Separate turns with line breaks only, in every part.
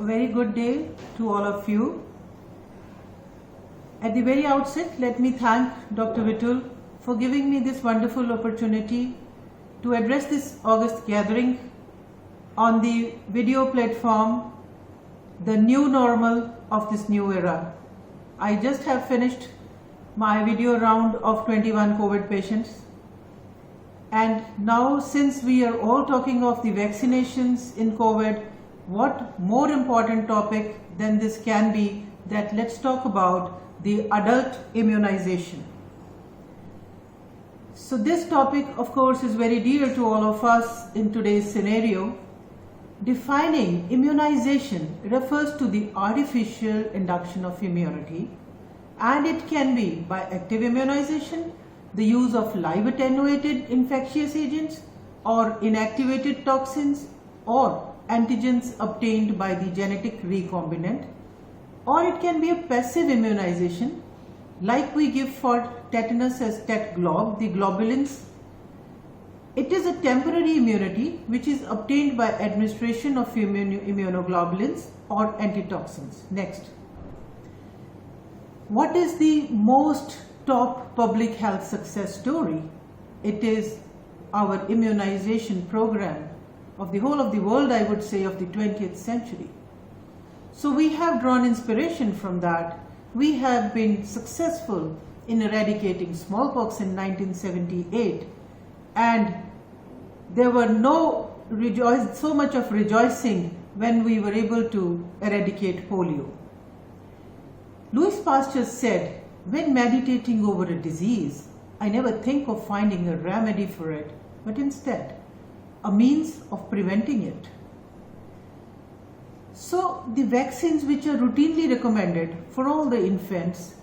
A very good day to all of you. At the very outset, let me thank Dr. Vitul for giving me this wonderful opportunity to address this August gathering on the video platform, the new normal of this new era. I just have finished my video round of 21 COVID patients. And now, since we are all talking of the vaccinations in COVID, what more important topic than this can be that let's talk about the adult immunization. So this topic, of course, is very dear to all of us in today's scenario. Defining immunization refers to the artificial induction of immunity, and it can be by active immunization, the use of live attenuated infectious agents or inactivated toxins or antigens obtained by the genetic recombinant, or it can be a passive immunization like we give for tetanus as tet glob, the globulins. It is a temporary immunity which is obtained by administration of immunoglobulins or antitoxins. Next. What is the most top public health success story? It is our immunization program of the whole of the world, I would say, of the 20th century. So we have drawn inspiration from that. We have been successful in eradicating smallpox in 1978, and there were so much of rejoicing when we were able to eradicate polio. Louis Pasteur said, "When meditating over a disease, I never think of finding a remedy for it, but instead a means of preventing it." So the vaccines which are routinely recommended for all the infants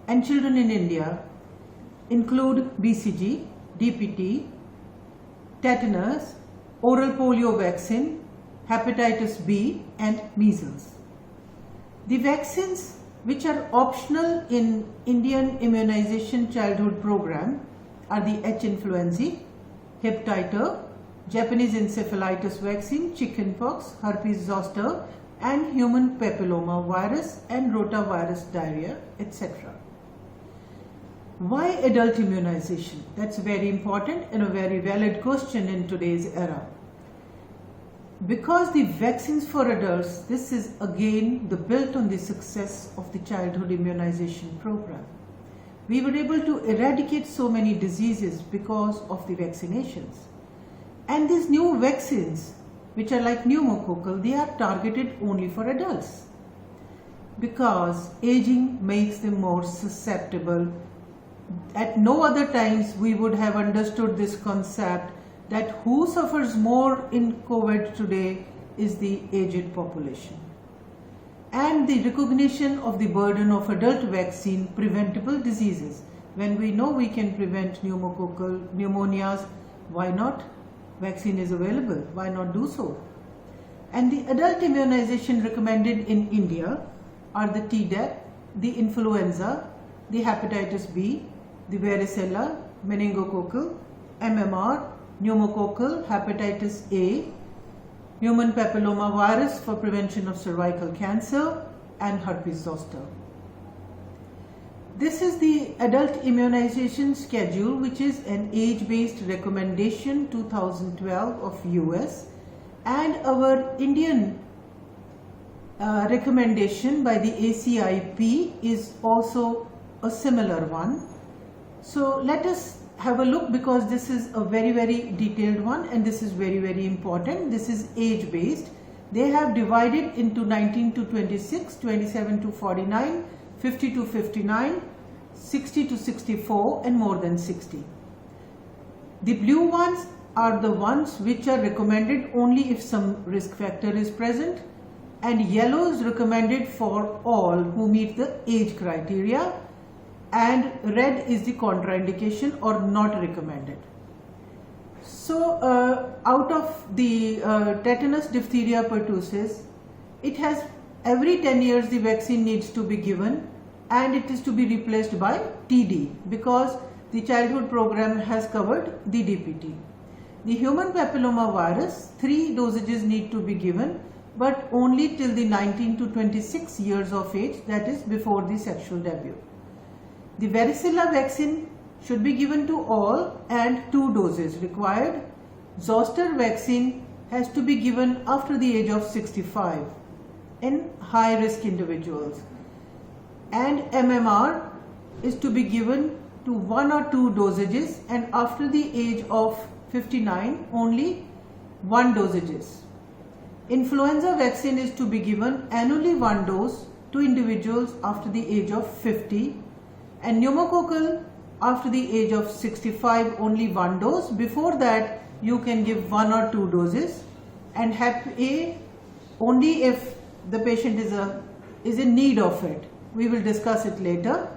and children in India include BCG, DPT, tetanus, oral polio vaccine, hepatitis B and measles. The vaccines which are optional in Indian immunization childhood program are the H influenzae, hep titer, Japanese encephalitis vaccine, chickenpox, herpes zoster and human papilloma virus and rotavirus diarrhea, etc. Why adult immunization? That's very important and a very valid question in today's era. Because the vaccines for adults, this is again built on the success of the childhood immunization program. We were able to eradicate so many diseases because of the vaccinations. And these new vaccines, which are like pneumococcal, they are targeted only for adults because aging makes them more susceptible. At no other times we would have understood this concept that who suffers more in COVID today is the aged population. And the recognition of the burden of adult vaccine preventable diseases. When we know we can prevent pneumococcal pneumonias, why not? Vaccine is available, why not do so? And the adult immunization recommended in India are the Tdap, the influenza, the hepatitis B, the varicella, meningococcal, MMR, pneumococcal, hepatitis A, human papilloma virus for prevention of cervical cancer, and herpes zoster. This is the adult immunization schedule, which is an age-based recommendation 2012 of US, and our Indian recommendation by the ACIP is also a similar one. So let us have a look, because this is a very, very detailed one and this is very, very important. This is age based. They have divided into 19 to 26, 27 to 49, 50 to 59, 60 to 64 and more than 60. The blue ones are the ones which are recommended only if some risk factor is present, and yellow is recommended for all who meet the age criteria, and red is the contraindication or not recommended. So out of the tetanus, diphtheria, pertussis, it has every 10 years the vaccine needs to be given, and it is to be replaced by TD because the childhood program has covered the DPT. The human papilloma virus, 3 dosages need to be given but only till the 19 to 26 years of age, that is before the sexual debut. The varicella vaccine should be given to all and 2 doses required. Zoster vaccine has to be given after the age of 65 in high risk individuals, and MMR is to be given to 1 or 2 dosages, and after the age of 59 only 1 dosages. Influenza vaccine is to be given annually 1 dose to individuals after the age of 50, and pneumococcal after the age of 65 only 1 dose. Before that you can give 1 or 2 doses, and Hep A only if the patient is in need of it. We will discuss it later.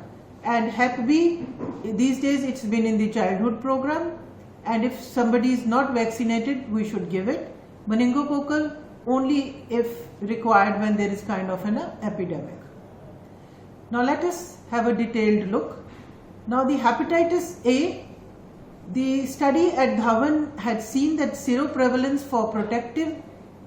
And Hep B, these days it's been in the childhood program, and if somebody is not vaccinated we should give it. Meningococcal only if required when there is kind of an epidemic. Now let us have a detailed look. Now the hepatitis A, the study at Dhawan had seen that seroprevalence for protective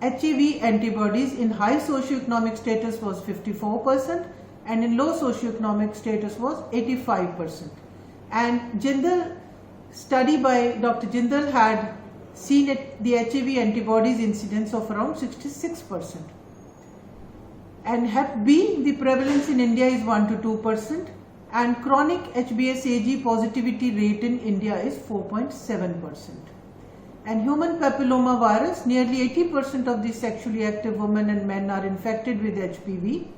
HIV antibodies in high socioeconomic status was 54% and in low socioeconomic status was 85%. And Jindal study by Dr. Jindal had seen the HIV antibodies incidence of around 66%. And Hep B, the prevalence in India is 1 to 2%, and chronic HBsAg positivity rate in India is 4.7%. And human papilloma virus, nearly 80% of the sexually active women and men are infected with HPV.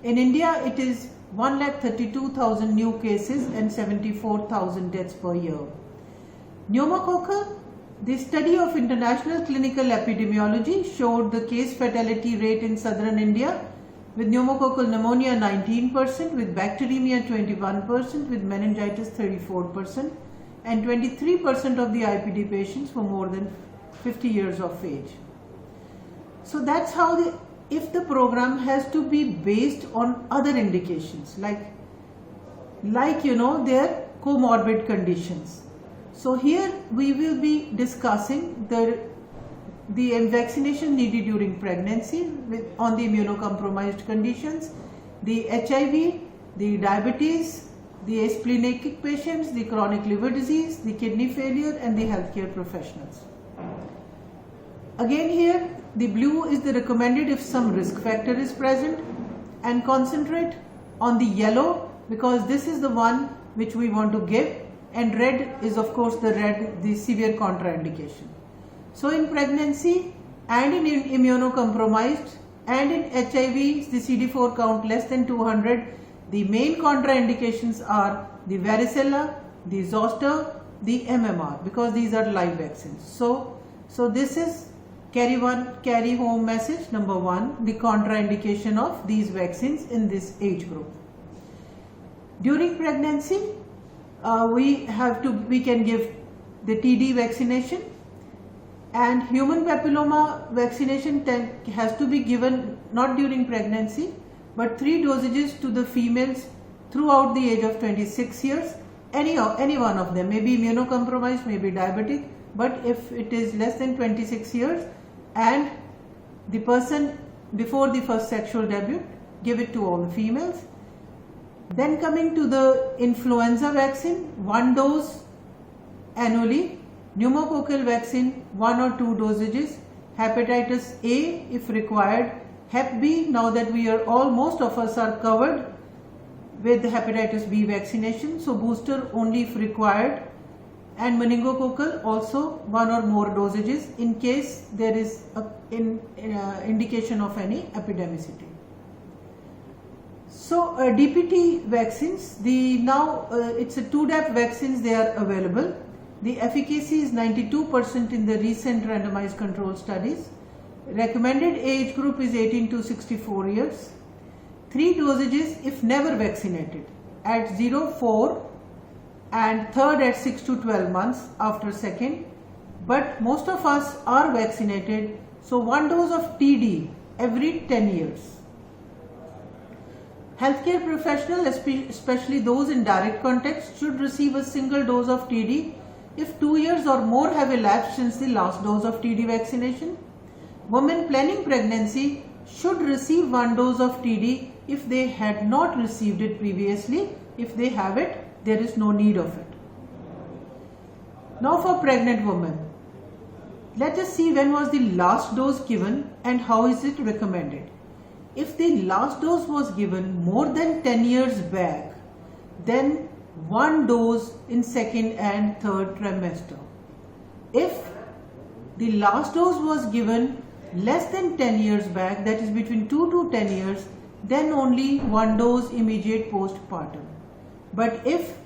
In India, it is 1,32,000 new cases and 74,000 deaths per year. Pneumococcal, the study of international clinical epidemiology showed the case fatality rate in southern India with pneumococcal pneumonia 19%, with bacteremia 21%, with meningitis 34%, and 23% of the IPD patients were more than 50 years of age. So that's how if the program has to be based on other indications like their comorbid conditions. So here we will be discussing the vaccination needed during pregnancy on the immunocompromised conditions, the HIV, the diabetes, the asplenic patients, the chronic liver disease, the kidney failure, and the healthcare professionals. Again here, the blue is the recommended if some risk factor is present, and concentrate on the yellow because this is the one which we want to give, and red is of course the severe contraindication. So in pregnancy and in immunocompromised and in HIV, the CD4 count less than 200, the main contraindications are the varicella, the zoster, the MMR, because these are live vaccines. So this is carry home message number 1, the contraindication of these vaccines in this age group. During pregnancy, we can give the TD vaccination, and human papilloma vaccination has to be given not during pregnancy but 3 dosages to the females throughout the age of 26 years. Any one of them, may be immunocompromised, may be diabetic, but if it is less than 26 years and the person before the first sexual debut, give it to all the females. Then coming to the influenza vaccine, 1 dose annually, pneumococcal vaccine 1 or 2 dosages, hepatitis A if required, Hep B, now that most of us are covered with the hepatitis B vaccination, so booster only if required, and meningococcal also 1 or more dosages in case there is indication of any epidemicity. So DPT vaccines, it's a 2-dap vaccines, they are available. The efficacy is 92% in the recent randomized control studies. Recommended age group is 18 to 64 years. 3 dosages if never vaccinated at 0, 4 and third at 6 to 12 months after second. But most of us are vaccinated, so 1 dose of TD every 10 years. Healthcare professionals, especially those in direct contact, should receive a single dose of TD if 2 years or more have elapsed since the last dose of TD vaccination. Women planning pregnancy should receive 1 dose of TD if they had not received it previously. If they have it, there is no need of it. Now for pregnant women, let us see when was the last dose given and how is it recommended. If the last dose was given more than 10 years back, then 1 dose in second and third trimester. If the last dose was given less than 10 years back, that is between 2 to 10 years, then only 1 dose immediate postpartum. But if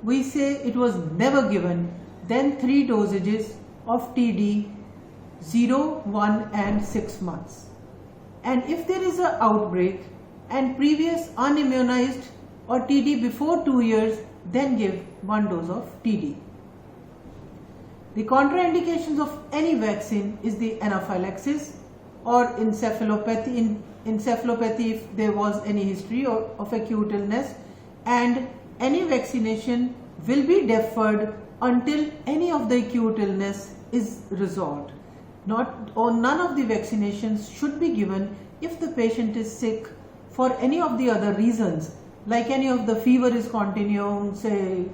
we say it was never given, then 3 dosages of TD 0, 1 and 6 months. And if there is an outbreak and previous unimmunized or TD before 2 years, then give 1 dose of TD. The contraindications of any vaccine is the anaphylaxis or encephalopathy, if there was any history of acute illness, and any vaccination will be deferred until any of the acute illness is resolved. None of the vaccinations should be given if the patient is sick for any of the other reasons, like any of the fever is continuing, say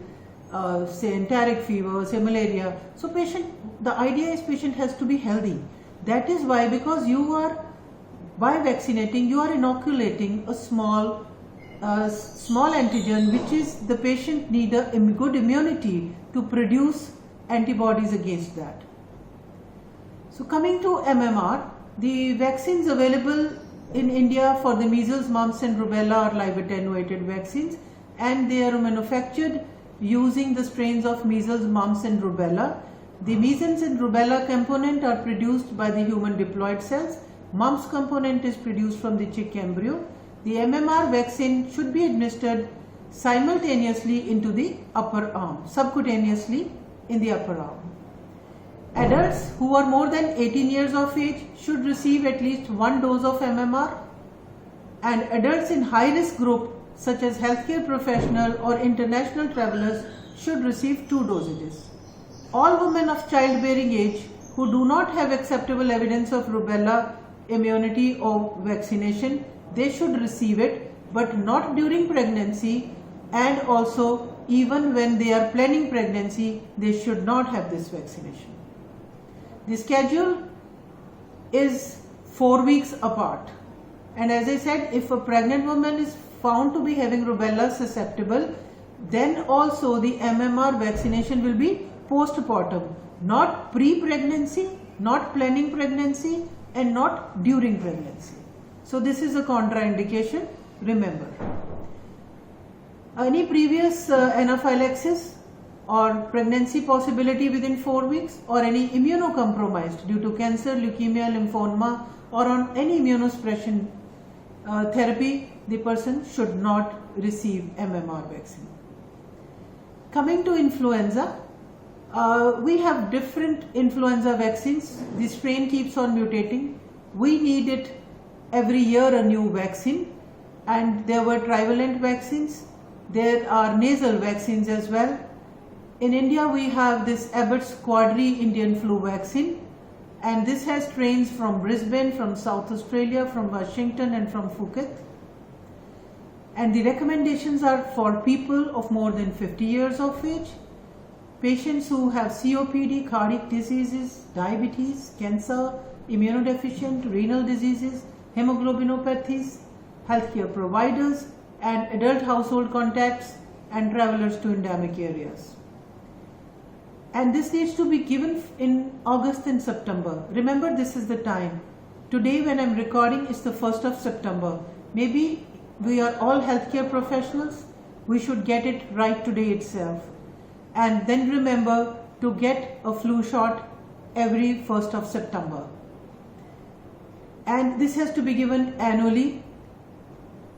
enteric fever, say malaria. So the idea is patient has to be healthy. That is why, because by vaccinating, you are inoculating a small antigen, which is the patient need a good immunity to produce antibodies against that. So coming to MMR, the vaccines available in India for the measles, mumps and rubella are live attenuated vaccines, and they are manufactured using the strains of measles, mumps and rubella. The measles and rubella component are produced by the human diploid cells. Mumps component is produced from the chick embryo. The MMR vaccine should be administered simultaneously into the upper arm, subcutaneously in the upper arm. Adults who are more than 18 years of age should receive at least 1 dose of MMR, and adults in high risk group such as healthcare professional or international travelers should receive 2 dosages. All women of childbearing age who do not have acceptable evidence of rubella immunity or vaccination, they should receive it, but not during pregnancy, and also even when they are planning pregnancy, they should not have this vaccination. The schedule is 4 weeks apart, and as I said, if a pregnant woman is found to be having rubella susceptible, then also the MMR vaccination will be postpartum, not pre-pregnancy, not planning pregnancy, and not during pregnancy. So this is a contraindication, remember. Any previous anaphylaxis or pregnancy possibility within 4 weeks, or any immunocompromised due to cancer, leukemia, lymphoma, or on any immunosuppression therapy, the person should not receive MMR vaccine. Coming to influenza, we have different influenza vaccines. The strain keeps on mutating. We need it every year, a new vaccine, and there were trivalent vaccines. There are nasal vaccines as well. In India, we have this Abbott's Quadri Indian flu vaccine, and this has strains from Brisbane, from South Australia, from Washington and from Phuket. And the recommendations are for people of more than 50 years of age, patients who have COPD, cardiac diseases, diabetes, cancer, immunodeficient, renal diseases, hemoglobinopathies, healthcare providers, and adult household contacts, and travelers to endemic areas. And this needs to be given in August and September. Remember, this is the time. Today when I'm recording, it's the 1st of September. Maybe we are all healthcare professionals. We should get it right today itself. And then remember to get a flu shot every 1st of September. And this has to be given annually.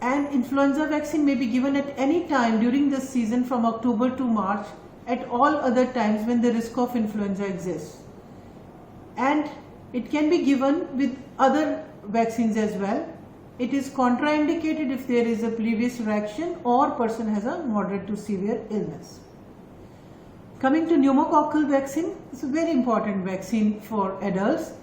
And influenza vaccine may be given at any time during this season from October to March, at all other times when the risk of influenza exists. And it can be given with other vaccines as well. It is contraindicated if there is a previous reaction or person has a moderate to severe illness. Coming to pneumococcal vaccine, it's a very important vaccine for adults.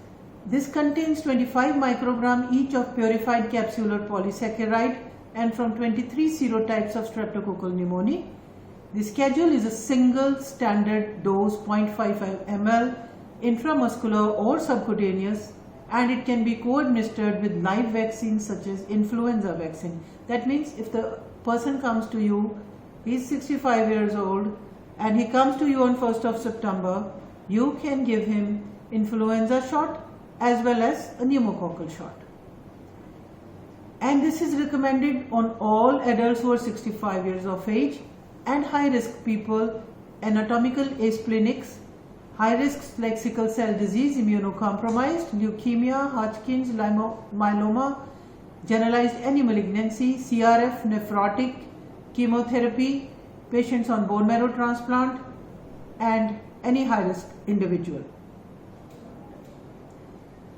This contains 25 microgram each of purified capsular polysaccharide and from 23 serotypes of streptococcal pneumoniae. The schedule is a single standard dose 0.55 ml intramuscular or subcutaneous, and it can be co-administered with live vaccines such as influenza vaccine. That means if the person comes to you, he's 65 years old and he comes to you on 1st of September, you can give him influenza shot as well as a pneumococcal shot. And this is recommended on all adults who are 65 years of age and high risk people, anatomical asplenics, high risks like sickle cell disease, immunocompromised, leukemia, Hodgkin's, myeloma, generalized any malignancy, CRF, nephrotic, chemotherapy, patients on bone marrow transplant, and any high risk individual.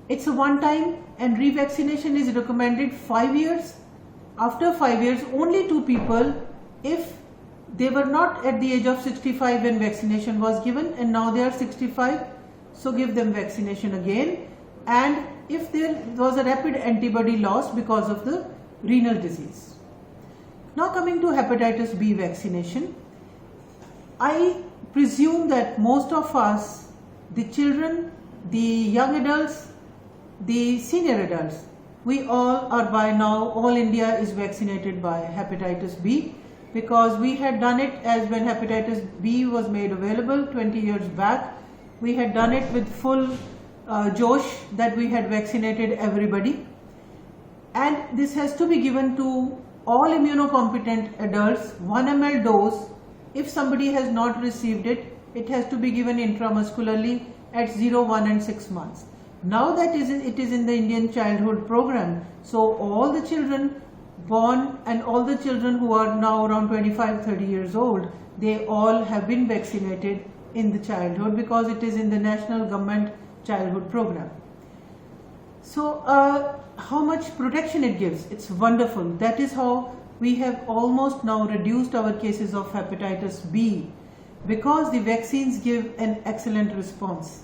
It's a one time, and revaccination is recommended 5 years. After 5 years, only 2 people, if they were not at the age of 65 when vaccination was given and now they are 65, so give them vaccination again. And if there was a rapid antibody loss because of the renal disease. Now coming to hepatitis B vaccination, I presume that most of us, the children, the young adults, the senior adults, we all are by now, all India is vaccinated by hepatitis B, because we had done it as when hepatitis B was made available 20 years back. We had done it with full josh that we had vaccinated everybody, and this has to be given to all immunocompetent adults, 1 ml dose. If somebody has not received it, it has to be given intramuscularly at 0, 1 and 6 months. Now that it is in the Indian childhood program, so all the children born and all the children who are now around 25-30 years old, they all have been vaccinated in the childhood because it is in the national government childhood program. So how much protection it gives? It's wonderful. That is how we have almost now reduced our cases of hepatitis B, because the vaccines give an excellent response.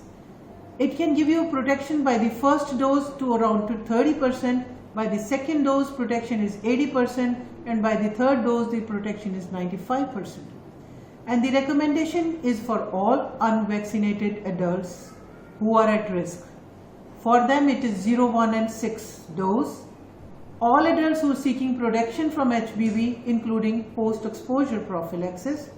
It can give you protection by the first dose to around 30%, by the second dose protection is 80%, and by the third dose the protection is 95%. And the recommendation is for all unvaccinated adults who are at risk. For them it is 0, 1 and 6 dose. All adults who are seeking protection from HBV, including post-exposure prophylaxis.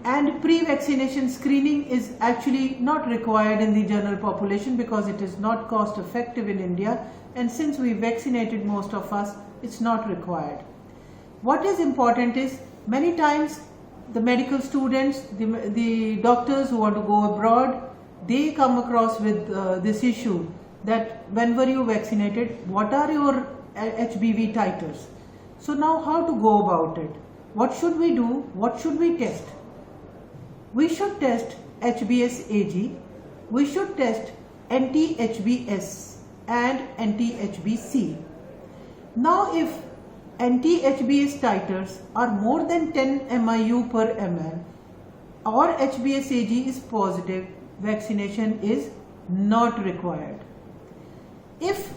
And pre-vaccination screening is actually not required in the general population because it is not cost effective in India, and since we vaccinated most of us, it's not required. What is important is, many times the medical students, the doctors who want to go abroad, they come across with this issue that when were you vaccinated, what are your HBV titers? So now how to go about it? What should we do? What should we test? We should test HBsAg, we should test anti-HBs and anti-HBc. Now if anti-HBs titers are more than 10 MIU per ml or HBsAg is positive, vaccination is not required. If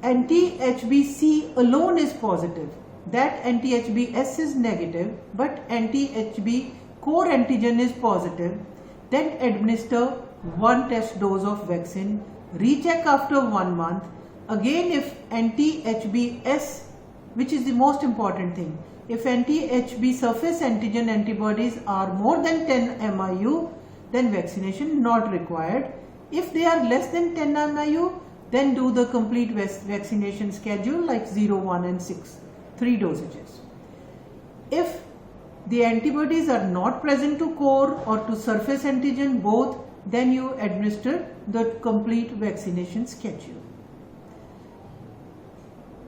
anti-HBc alone is positive, that anti-HBs is negative but anti-HB core antigen is positive, then administer 1 test dose of vaccine, recheck after 1 month. Again, if anti-HBs, which is the most important thing, if anti-HB surface antigen antibodies are more than 10 MIU, then vaccination not required. If they are less than 10 MIU, then do the complete vaccination schedule like 0, 1 and 6, 3 dosages. If the antibodies are not present to core or to surface antigen, both, then you administer the complete vaccination schedule.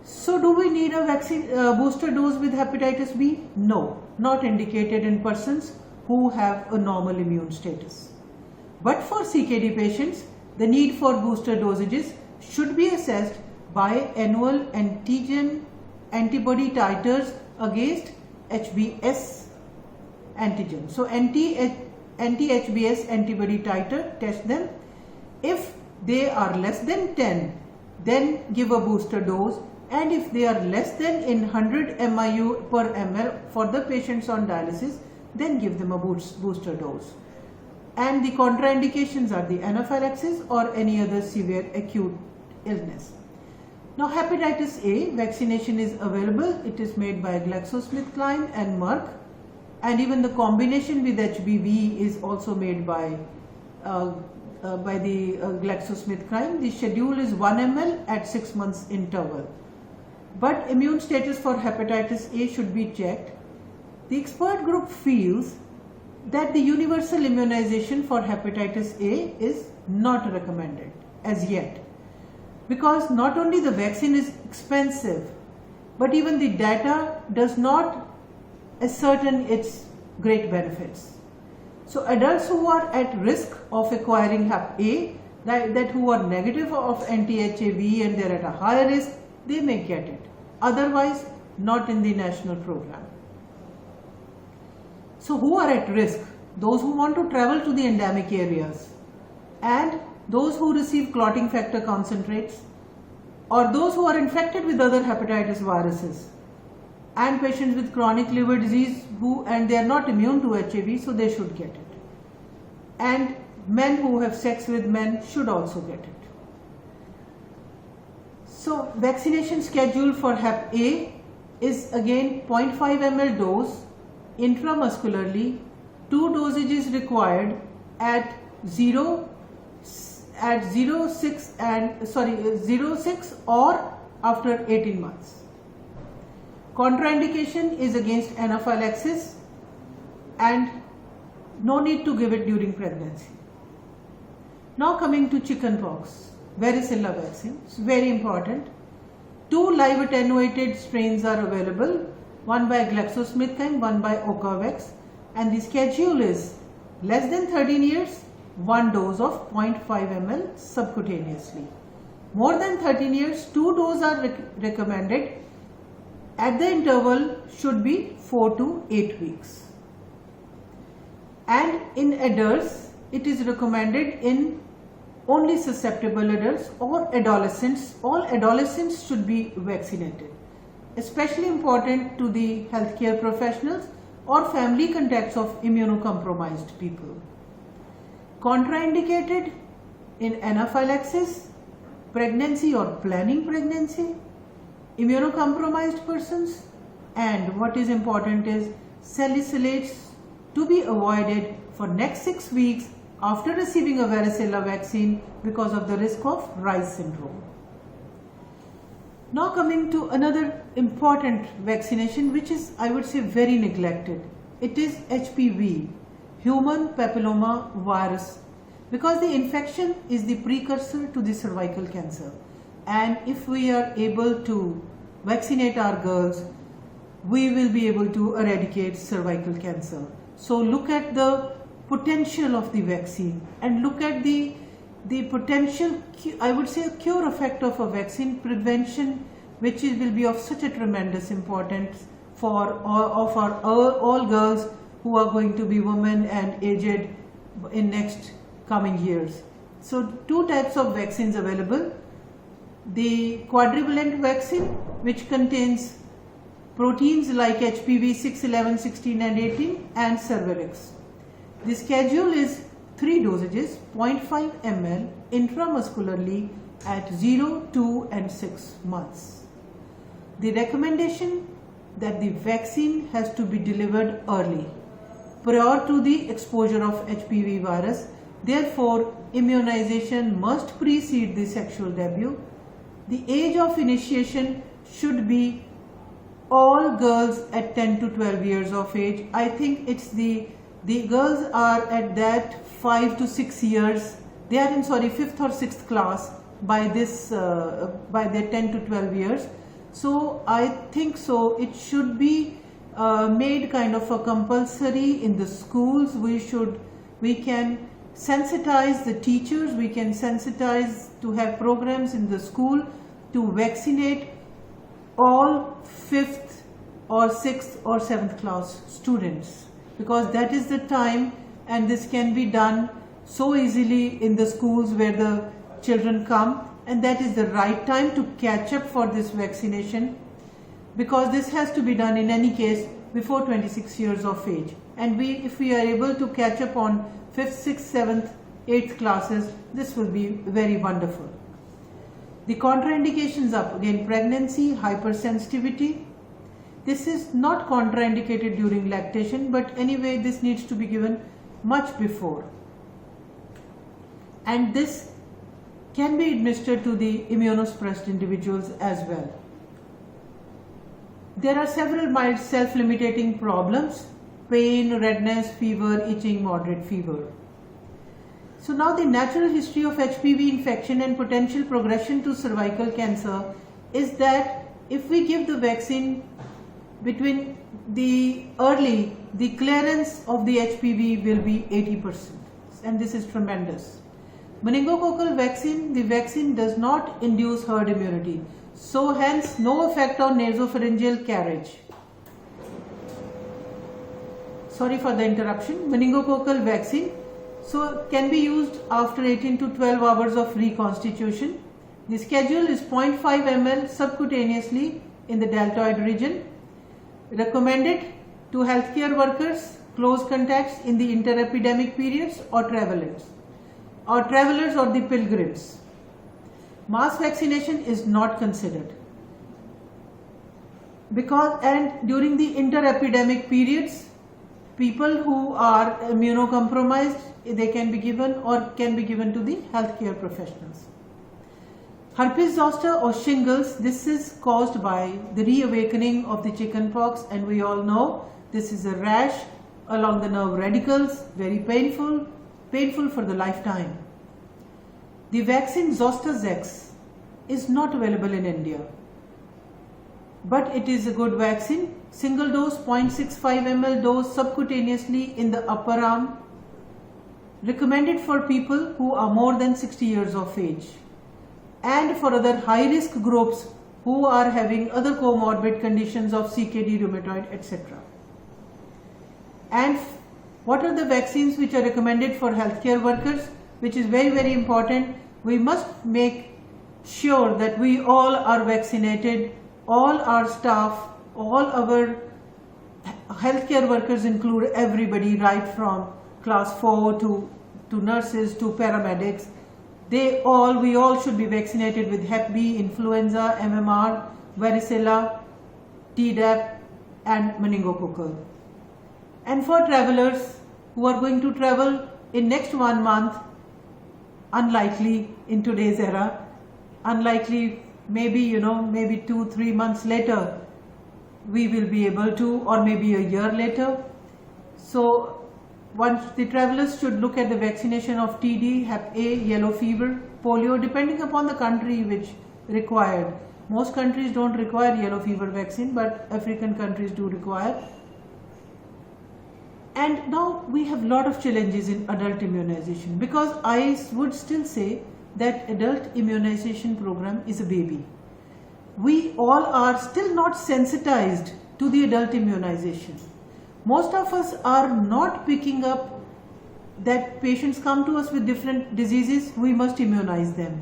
So do we need a vaccine booster dose with hepatitis B? No, not indicated in persons who have a normal immune status. But for CKD patients, the need for booster dosages should be assessed by annual antigen antibody titers against HBs antigen. So anti-HBs antibody titer, test them. If they are less than 10, then give a booster dose, and if they are less than in 100 MIU per ml for the patients on dialysis, then give them a booster dose. And the contraindications are the anaphylaxis or any other severe acute illness. Now, hepatitis A vaccination is available. It is made by GlaxoSmithKline and Merck, and even the combination with HBV is also made by the GlaxoSmithKline. The schedule is 1 ml at 6 months interval. But immune status for hepatitis A should be checked. The expert group feels that the universal immunization for hepatitis A is not recommended as yet, because not only the vaccine is expensive, but even the data does not ascertain its great benefits. So adults who are at risk of acquiring Hep A, that who are negative of anti-HAV and they are at a higher risk, they may get it. Otherwise, not in the national program. So who are at risk? Those who want to travel to the endemic areas, and those who receive clotting factor concentrates, or those who are infected with other hepatitis viruses, and patients with chronic liver disease and they are not immune to HAV, so they should get it. And men who have sex with men should also get it. So vaccination schedule for Hep A is again 0.5 ml dose intramuscularly. 2 dosages required at 06 or after 18 months. Contraindication is against anaphylaxis and no need to give it during pregnancy. Now coming to chickenpox, varicella vaccine, it's very important. 2 live attenuated strains are available, one by GlaxoSmithKline, one by Ocavax, and the schedule is less than 13 years, 1 dose of 0.5 ml subcutaneously. More than 13 years, 2 doses are recommended. At the interval should be 4 to 8 weeks. And in adults, it is recommended in only susceptible adults or adolescents. All adolescents should be vaccinated. Especially important to the healthcare professionals or family contacts of immunocompromised people. Contraindicated in anaphylaxis, pregnancy or planning pregnancy, immunocompromised persons, and what is important is salicylates to be avoided for next 6 weeks after receiving a varicella vaccine because of the risk of Reye syndrome. Now coming to another important vaccination which is, I would say, very neglected. It is HPV, human papilloma virus, because the infection is the precursor to the cervical cancer, and if we are able to vaccinate our girls, we will be able to eradicate cervical cancer. So look at the potential of the vaccine and look at the potential, I would say, cure effect of a vaccine prevention, which will be of such a tremendous importance for all girls who are going to be women and aged in next coming years. So 2 types of vaccines available. The quadrivalent vaccine, which contains proteins like HPV 6, 11, 16 and 18 and Cervarix. The schedule is 3 dosages, 0.5 ml intramuscularly at 0, 2 and 6 months. The recommendation that the vaccine has to be delivered early, prior to the exposure of HPV virus. Therefore, immunization must precede the sexual debut. The age of initiation should be all girls at 10 to 12 years of age. I think it's the girls are at that 5 to 6 years. They are in 5th or 6th class by their 10 to 12 years. So I think so it should be made kind of a compulsory in the schools. We can sensitize the teachers, we can sensitize to have programs in the school to vaccinate all 5th or 6th or 7th class students, because that is the time, and this can be done so easily in the schools where the children come, and that is the right time to catch up for this vaccination, because this has to be done in any case before 26 years of age. And if we are able to catch up on 5th, 6th, 7th, 8th classes, this will be very wonderful. The contraindications are again pregnancy, hypersensitivity. This is not contraindicated during lactation, but anyway this needs to be given much before. And this can be administered to the immunosuppressed individuals as well. There are several mild self-limiting problems: pain, redness, fever, itching, moderate fever. So now the natural history of HPV infection and potential progression to cervical cancer is that if we give the vaccine between the clearance of the HPV will be 80%, and this is tremendous. Meningococcal vaccine, the vaccine does not induce herd immunity, so hence no effect on nasopharyngeal carriage. Sorry for the interruption. Meningococcal vaccine can be used after 18 to 12 hours of reconstitution. The schedule is 0.5 ml subcutaneously in the deltoid region. Recommended to healthcare workers, close contacts in the interepidemic periods, or travelers or the pilgrims. Mass vaccination is not considered and during the interepidemic periods, people who are immunocompromised, they can be given to the healthcare professionals. Herpes zoster or shingles, this is caused by the reawakening of the chickenpox, and we all know this is a rash along the nerve radicals, very painful for the lifetime. The vaccine Zoster-Zex is not available in India, but it is a good vaccine. Single dose 0.65 ml dose subcutaneously in the upper arm, recommended for people who are more than 60 years of age and for other high risk groups who are having other comorbid conditions of CKD, rheumatoid, etc. And what are the vaccines which are recommended for healthcare workers, which is very, very important? We must make sure that we all are vaccinated, all our staff, all our healthcare workers, include everybody right from class 4 to nurses to paramedics. We all should be vaccinated with Hep B, influenza, MMR, varicella, Tdap and meningococcal. And for travelers who are going to travel in next 1 month, unlikely in today's era, unlikely maybe 2-3 months later we will be able to, or maybe a year later. So once the travelers should look at the vaccination of TD, Hep A, yellow fever, polio, depending upon the country which required. Most countries don't require yellow fever vaccine, but African countries do require. And now we have a lot of challenges in adult immunization, because I would still say that adult immunization program is a baby. We all are still not sensitized to the adult immunization. Most of us are not picking up that patients come to us with different diseases, we must immunize them.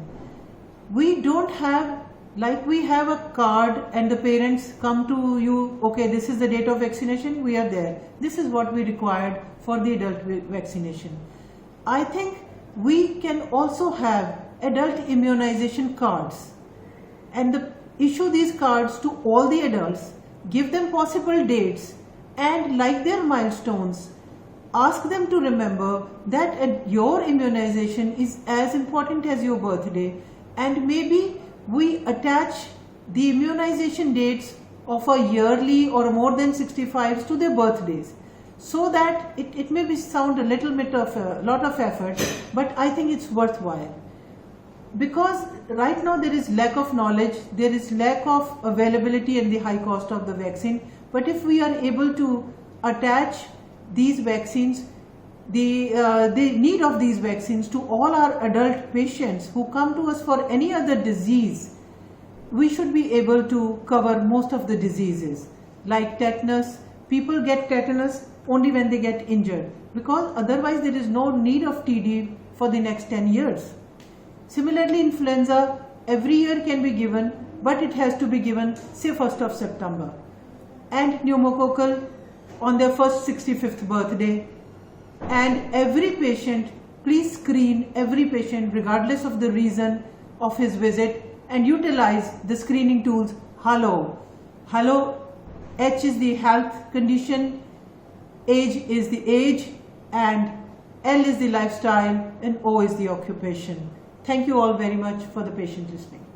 We don't have, like we have a card and the parents come to you, okay, this is the date of vaccination, we are there. This is what we required for the adult vaccination. I think we can also have adult immunization cards and issue these cards to all the adults, give them possible dates, and like their milestones, ask them to remember that your immunization is as important as your birthday, and maybe we attach the immunization dates of a yearly or more than 65s to their birthdays, so that it may sound a little bit of a lot of effort, but I think it's worthwhile. Because right now there is lack of knowledge, there is lack of availability and the high cost of the vaccine. But if we are able to attach these vaccines, the need of these vaccines to all our adult patients who come to us for any other disease, we should be able to cover most of the diseases. Like tetanus, people get tetanus only when they get injured, because otherwise there is no need of TD for the next 10 years. Similarly, influenza every year can be given, but it has to be given say 1st of September. And pneumococcal on their first 65th birthday. And every patient, please screen every patient regardless of the reason of his visit, and utilize the screening tools HALO. HALO, H is the health condition, age is the age, and L is the lifestyle, and O is the occupation. Thank you all very much for the patient listening.